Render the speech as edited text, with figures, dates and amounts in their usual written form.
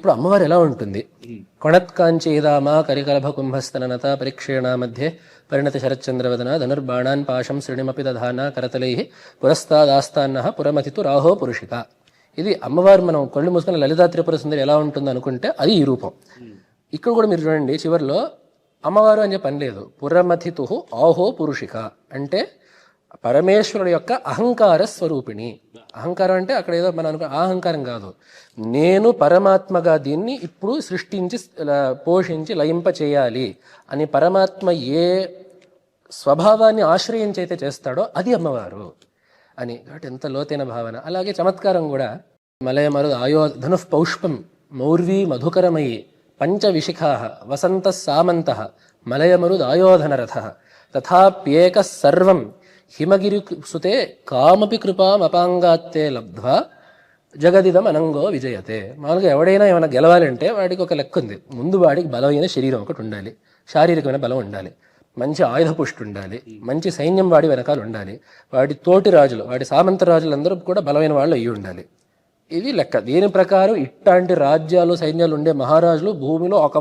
ఇప్పుడు అమ్మవారు ఎలా ఉంటుంది? కొణత్కాంచీదామా కరికలభ కుంభస్తననత పరీక్షేణ మధ్య పరిణతి శరచంద్రవదన ధనుర్బాణాన్ పాశం శ్రేణిమపి దధాన కరతలై పురస్తాదాస్తాన్న పురమతితు రాహో పురుషిక. ఇది అమ్మవారు మనం కళ్ళు మూసుకుని లలితా త్రిపుర సుందరి ఎలా ఉంటుంది అనుకుంటే అది ఈ రూపం. ఇక్కడ కూడా మీరు చూడండి, చివరిలో అమ్మవారు అని చెప్పి అనలేదు, పురమతితు ఆహో పురుషిక అంటే పరమేశ్వరుడు యొక్క అహంకార స్వరూపిణి. అహంకారం అంటే అక్కడ ఏదో మనం అనుకో అహంకారం కాదు, నేను పరమాత్మగా దీన్ని ఇప్పుడు సృష్టించి పోషించి లయింప చేయాలి అని పరమాత్మ ఏ స్వభావాన్ని ఆశ్రయించి అయితే చేస్తాడో అది అమ్మవారు అని. కాబట్టి ఎంత లోతైన భావన. అలాగే చమత్కారం కూడా మలయమరు ధనుః పౌష్పం మౌర్వీ మధుకరమయి పంచవిశిఖా వసంత సామంత మలయమరుద్ ఆయోధనరథ తథాప్యేక సర్వం హిమగిరి సుతే కామపి కృపాం అపాంగాత్తే లబ్ధ్వా జగదిదం అనంగో విజయతే. మామూలుగా ఎవడైనా ఏమైనా గెలవాలంటే వాడికి ఒక లెక్క ఉంది. ముందు వాడికి బలమైన శరీరం ఒకటి ఉండాలి, శారీరకమైన బలం ఉండాలి, మంచి ఆయుధ పుష్టి ఉండాలి, మంచి సైన్యం వాడి వెనకాల ఉండాలి, వాడి తోటి రాజులు వాడి సామంత రాజులందరూ కూడా బలమైన వాళ్ళు అయ్యి ఉండాలి. ఇది లెక్క. దీని ప్రకారం ఇట్లాంటి రాజ్యాలు సైన్యాలు ఉండే మహారాజులు భూమిలో ఒక